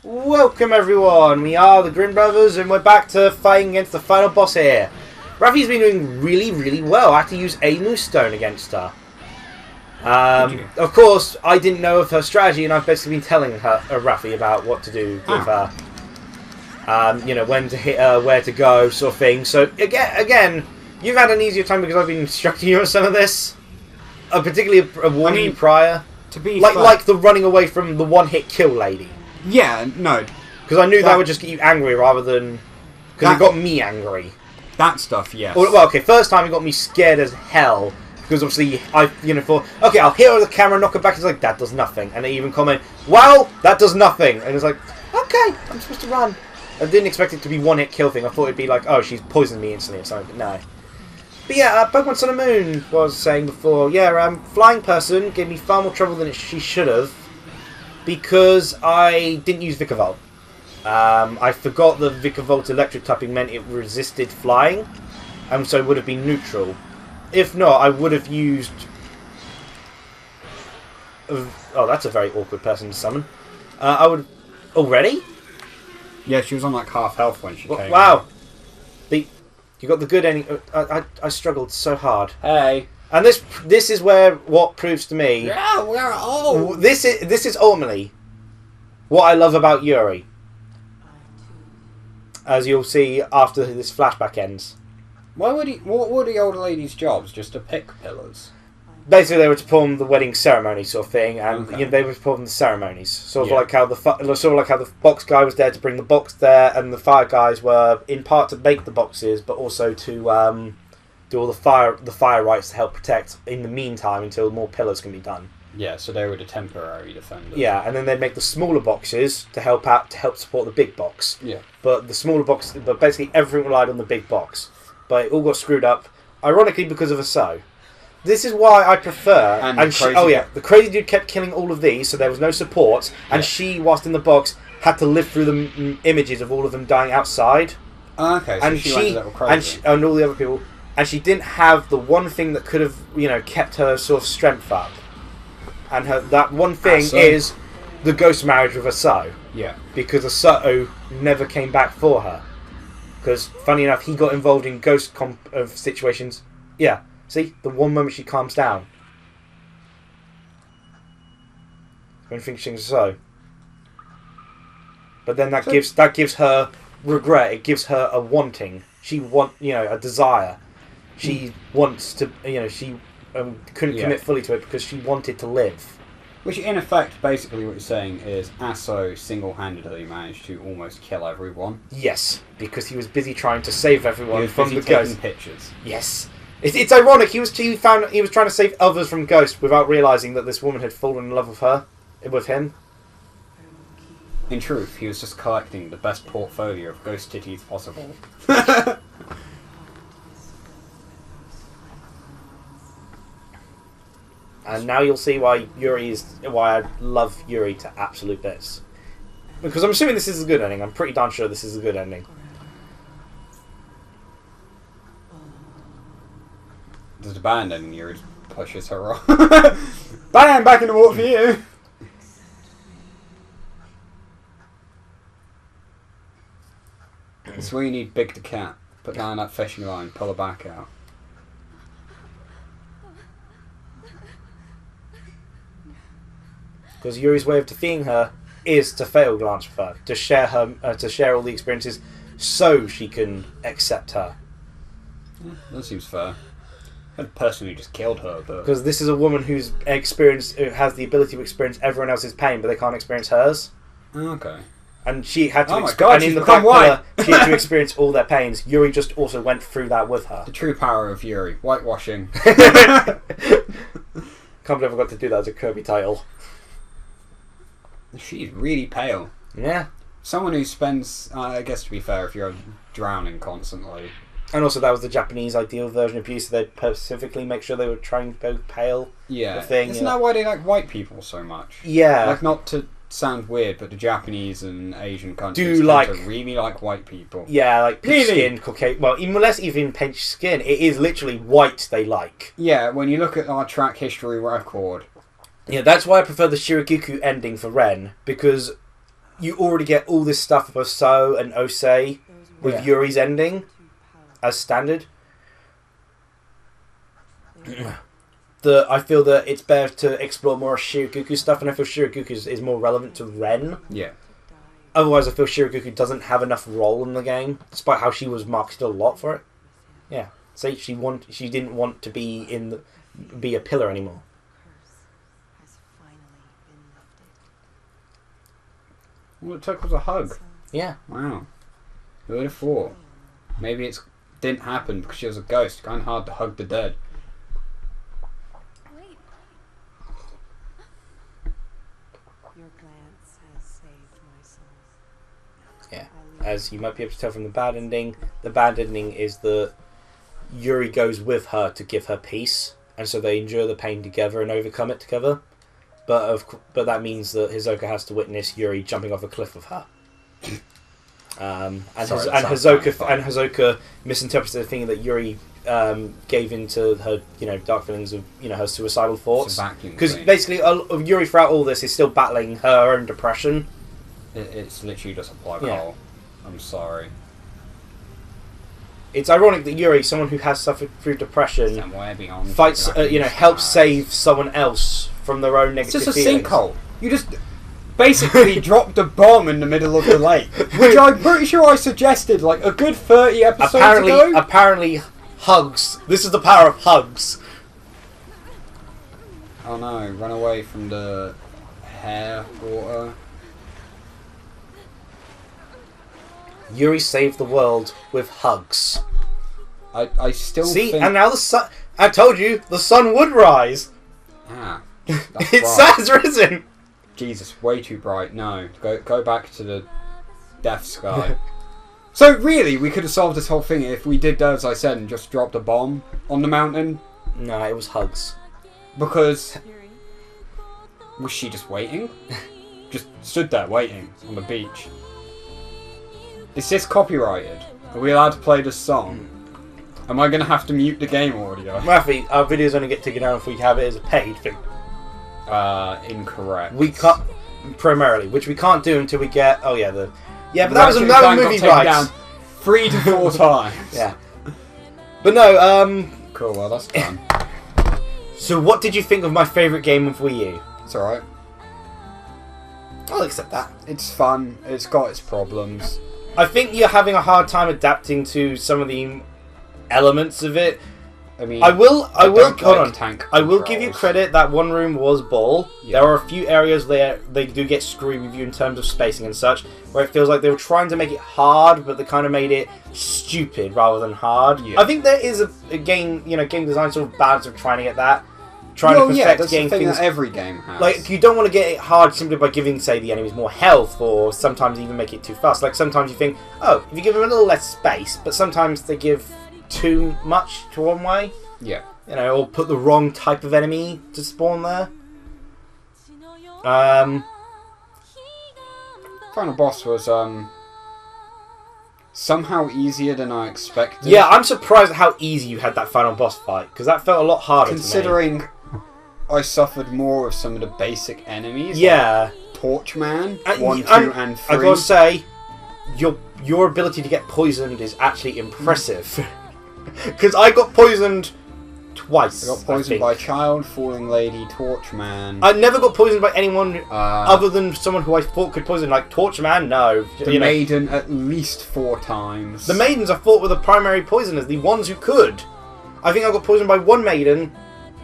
Welcome everyone, we are the Grin Brothers and we're back to fighting against the final boss here. Raphael's been doing really well. I had to use a moose stone against her. Of course, I didn't know of her strategy and I've basically been telling her, Raphael about what to do with her. You know, when to hit her, where to go, sort of thing. So again, you've had an easier time because I've been instructing you on some of this. Particularly warning you prior. To be like the running away from the one-hit kill lady. Yeah, no. Because I knew that would just get you angry rather than... Because it got me angry. That stuff, yes. Well, okay, first time it got me scared as hell. Because obviously, I thought, okay, I'll hit her with the camera, knock her back. It's like, that does nothing. And they even comment, well, that does nothing. And it's like, okay, I'm supposed to run. I didn't expect it to be one-hit kill thing. I thought it'd be like, oh, she's poisoned me instantly or something. But no. But yeah, Pokemon Sun and Moon, what I was saying before. Yeah, Flying Person gave me far more trouble than she should have. Because I didn't use Vikavolt. I forgot the Vikavolt electric typing meant it resisted flying. And so it would have been neutral. If not, I would have used... Oh, that's a very awkward person to summon. I would... Already? Yeah, she was on like half health when she came. Wow. You got the good ending. I struggled so hard. Hey. And this is where what proves to me. Yeah, we're old. This is ultimately what I love about Yuri. As you'll see after this flashback ends. What were the old lady's jobs? Just to pick pillars? Basically, they were to perform the wedding ceremony sort of thing, and okay. you know, they were performing the ceremonies. Sort of like how the box guy was there to bring the box there, and the fire guys were in part to make the boxes, but also to do all the fire rites to help protect in the meantime until more pillars can be done. Yeah, so they were the temporary defenders. Yeah, and then they'd make the smaller boxes to help support the big box. Yeah. But the smaller box, but basically everything relied on the big box. But it all got screwed up, ironically because of a sow. This is why I prefer... the crazy dude kept killing all of these, so there was no support, and she, whilst in the box, had to live through the images of all of them dying outside. Okay, so and she went a little crazy. And all the other people... And she didn't have the one thing that could have, you know, kept her sort of strength up. And that one thing is the ghost marriage with Asao. Yeah. Because Asao never came back for her. Because, funny enough, he got involved in ghost of situations. Yeah. See? The one moment she calms down. When thinking Asao. But then that gives her regret. It gives her a wanting. A desire. She wants to, she couldn't commit fully to it because she wanted to live. Which, in effect, basically what you're saying is Aso single-handedly managed to almost kill everyone. Yes, because he was busy trying to save everyone from the ghost. Pictures. Yes, it's ironic. He was trying to save others from ghosts without realizing that this woman had fallen in love with him. In truth, he was just collecting the best portfolio of ghost titties possible. And now you'll see why I love Yuri to absolute bits. Because I'm assuming this is a good ending. I'm pretty darn sure this is a good ending. There's a bad ending. Yuri pushes her off. Bam! Back in the water for you! That's where you need Big the Cat. Put down that fishing line, pull her back out. Because Yuri's way of defeating her is to fail glance with her, to share all the experiences, so she can accept her. Yeah, that seems fair. I'd personally just killed her, but because this is a woman who has the ability to experience everyone else's pain, but they can't experience hers. Okay. And she had to. Oh my God! And in the back pillar, she had to experience all their pains. Yuri just also went through that with her. The true power of Yuri, whitewashing. Can't believe I got to do that as a Kirby title. She's really pale. Yeah. Someone who spends, I guess to be fair, if you're drowning constantly. And also that was the Japanese ideal version of beauty, so they'd specifically make sure they were trying to go pale. Yeah. Thing, Isn't that why they like white people so much? Yeah. Like, not to sound weird, but the Japanese and Asian countries tend to really like white people. Yeah, like peach skin, Caucasian. Well, even less even peach skin. It is literally white they like. Yeah, when you look at our track history record. Yeah, that's why I prefer the Shirikuku ending for Ren, because you already get all this stuff of So and Osei with Yuri's ending as standard. I feel that it's better to explore more Shirikuku stuff, and I feel Shirikuku is more relevant to Ren. Yeah. Otherwise, I feel Shirikuku doesn't have enough role in the game, despite how she was marketed a lot for it. Yeah, say she didn't want to be a pillar anymore. All it took was a hug. Yeah. Wow. Who would have thought? Maybe it didn't happen because she was a ghost. Kind of hard to hug the dead. Yeah, as you might be able to tell from the bad ending is that Yuri goes with her to give her peace, and so they endure the pain together and overcome it together. But that means that Hisoka has to witness Yuri jumping off a cliff with her. Hisoka misinterprets the thing that Yuri gave into her, dark feelings of, her suicidal thoughts. Because basically, Yuri throughout all this is still battling her own depression. It's literally just a plug hole. I'm sorry. It's ironic that Yuri, someone who has suffered through depression, fights, helps save someone else from their own negative feelings. It's just a sinkhole. You just basically dropped a bomb in the middle of the lake, which I'm pretty sure I suggested like a good 30 episodes ago. Apparently, hugs. This is the power of hugs. Oh no, run away from the hair water. Yuri saved the world with hugs. I still see, think... and now the sun. I told you the sun would rise. Ah, it has risen. Jesus, way too bright. No, go back to the death sky. So really, we could have solved this whole thing if we did as I said and just dropped a bomb on the mountain. No, it was hugs. Because was she just waiting? Just stood there waiting on the beach. Is this copyrighted? Are we allowed to play this song? Am I going to have to mute the game audio? Murphy, our videos only get taken down if we have it as a paid thing. Incorrect. We can't, primarily, which we can't do until we get. Oh yeah, but that was another movie rights. Down 3 to 4 times. Yeah. But no. Cool. Well, that's done. So, what did you think of my favourite game of Wii U? It's alright. I'll accept that. It's fun. It's got its problems. I think you're having a hard time adapting to some of the elements of it. I mean, I will hold on. Tank I will give you credit that one room was ball. Yeah. There are a few areas there they do get screwed with you in terms of spacing and such, where it feels like they were trying to make it hard, but they kind of made it stupid rather than hard. Yeah. I think there is a game, game design sort of balance of trying to get that. Trying to perfect that's game the thing things that every game has. Like, you don't want to get it hard simply by giving, say, the enemies more health, or sometimes even make it too fast. Like, sometimes you think, oh, if you give them a little less space, but sometimes they give too much to one way. Yeah. Or put the wrong type of enemy to spawn there. Final boss was, somehow easier than I expected. Yeah, I'm surprised at how easy you had that final boss fight, because that felt a lot harder considering I suffered more of some of the basic enemies. Yeah. Like Torchman, 1, 2, and 3. I gotta say, your ability to get poisoned is actually impressive. Because I got poisoned twice. I got poisoned by Child, Falling Lady, Torchman. I never got poisoned by anyone other than someone who I thought could poison. Like Torchman, no. The Maiden at least 4 times. The Maidens I fought were the primary poisoners, the ones who could. I think I got poisoned by one Maiden,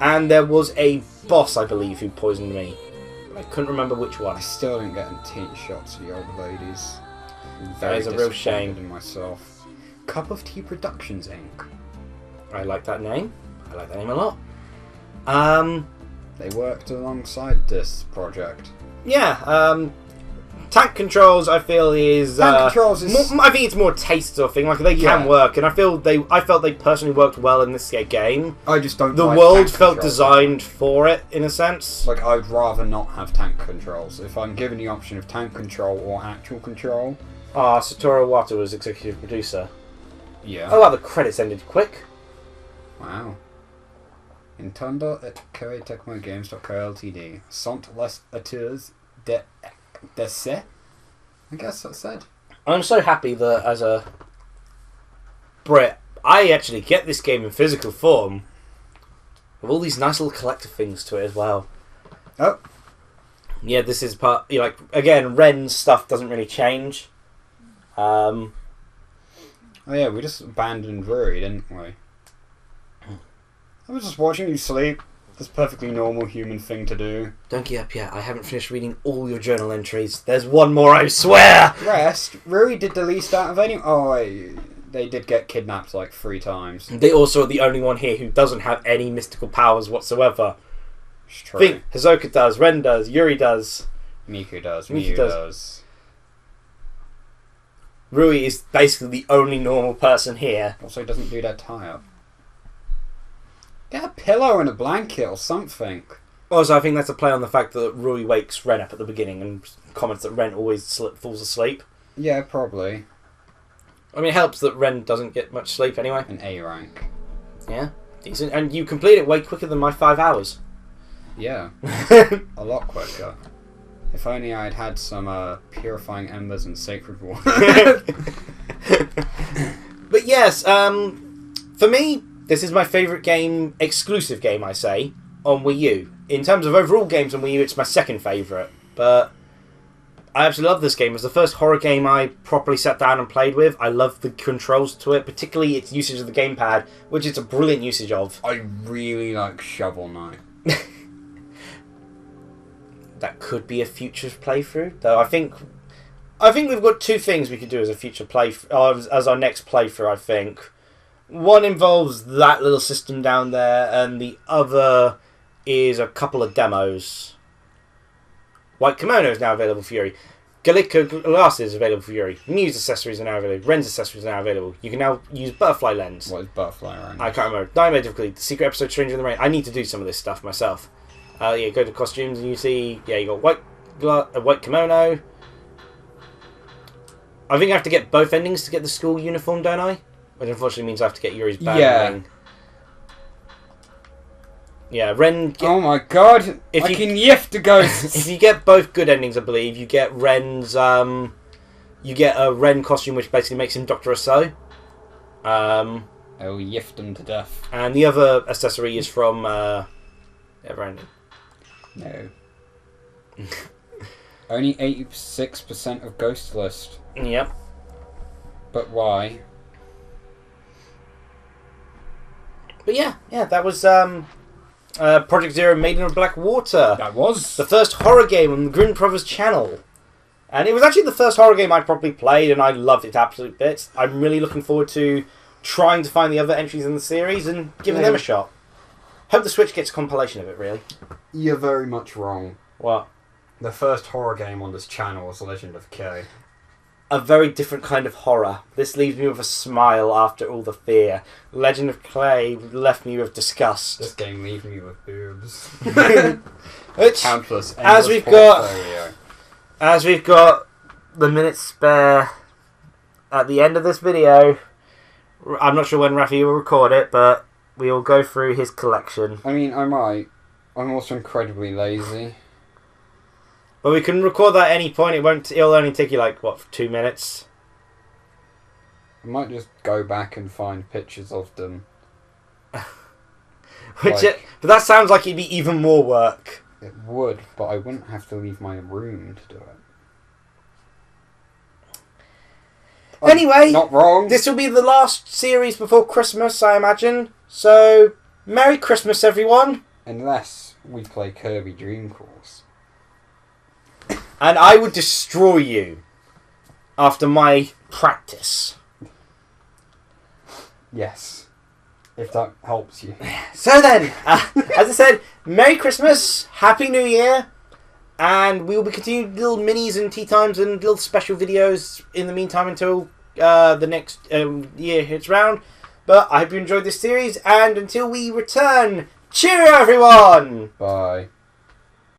and there was a boss, I believe, who poisoned me. I couldn't remember which one. I still didn't get 10 shots of the old ladies. That is a real shame. In myself. Cup of Tea Productions, Inc. I like that name. I like that name a lot. They worked alongside this project. Yeah. Tank controls, I feel, is tank controls is more, I think it's more a taste sort of thing. Like they can work, and I felt they personally worked well in this game. I just don't. The world felt designed for it in a sense. Like I'd rather not have tank controls. If I'm given the option of tank control or actual control. Satoru Iwata was executive producer. Yeah. Oh wow, the credits ended quick. Wow. Nintendo at Koei Tecmo Games.co Ltd. Sont les auteurs d'essai I guess that's it. I'm so happy that as a Brit, I actually get this game in physical form with all these nice little collector things to it as well. Oh. Yeah, this is part. Like again, Ren's stuff doesn't really change. Oh yeah, we just abandoned Yuri, didn't we? I was just watching you sleep. That's a perfectly normal human thing to do. Don't get up yet. I haven't finished reading all your journal entries. There's one more, I swear! Rest? Yuri did the least out of any... Oh, wait. They did get kidnapped like 3 times. They also are the only one here who doesn't have any mystical powers whatsoever. It's true. I think Hisoka does, Ren does, Yuri does. Miku does, Miku Miu does. does. Rui is basically the only normal person here. Also, he doesn't do that tie-up. Get a pillow and a blanket or something. Also, I think that's a play on the fact that Rui wakes Ren up at the beginning and comments that Ren always falls asleep. Yeah, probably. I mean, it helps that Ren doesn't get much sleep anyway. An A rank. Yeah, decent. And you complete it way quicker than my 5 hours. Yeah. A lot quicker. If only I'd had some purifying embers and sacred water. But yes, for me, this is my favourite game, exclusive game, I say, on Wii U. In terms of overall games on Wii U, it's my second favourite. But I absolutely love this game. It was the first horror game I properly sat down and played with. I love the controls to it, particularly its usage of the gamepad, which it's a brilliant usage of. I really like Shovel Knight. That could be a future playthrough, though. I think we've got 2 things we could do as a future as our next playthrough. I think one involves that little system down there, and the other is a couple of demos. White Kimono is now available for Yuri. Galico glasses is available for Yuri. Mew's accessories are now available. Ren's accessories are now available. You can now use Butterfly Lens. What is Butterfly Lens? I can't remember. Nightmare Difficulty. The Secret Episode Stranger in the Rain. I need to do some of this stuff myself. Yeah, go to costumes and you see, yeah, you got white kimono. I think I have to get both endings to get the school uniform, don't I? Which unfortunately means I have to get Yuri's band ring. Yeah, Ren... oh my god! If I you can yift the ghosts! If you get both good endings, I believe, you get Ren's... you get a Ren costume which basically makes him Dr. Oso. I will yift them to death. And the other accessory is from... Ever ending. No. Only 86% of Ghost List. Yep. But why? But yeah, that was Project Zero Maiden of Black Water. That was the first horror game on the Grin Brothers channel. And it was actually the first horror game I properly played, and I loved it to absolute bits. I'm really looking forward to trying to find the other entries in the series and giving them a shot. Hope the Switch gets a compilation of it, really. You're very much wrong. What? The first horror game on this channel was Legend of K. A very different kind of horror. This leaves me with a smile after all the fear. Legend of Clay left me with disgust. This game leaves me with boobs. Which, countless, as we've got the minutes spare at the end of this video, I'm not sure when Raphael will record it, but we will go through his collection. I mean, I might. I'm also incredibly lazy. But we can record that at any point. It'll only take you like, what, 2 minutes? I might just go back and find pictures of them. But that sounds like it'd be even more work. It would, but I wouldn't have to leave my room to do it. Anyway, not wrong. This will be the last series before Christmas, I imagine. So, Merry Christmas, everyone. Unless we play Kirby Dream Course. And I would destroy you after my practice. Yes. If that helps you. So then, as I said, Merry Christmas, Happy New Year, and we will be continuing little minis and tea times and little special videos in the meantime until the next year hits round. But I hope you enjoyed this series, and until we return, cheerio everyone! Bye.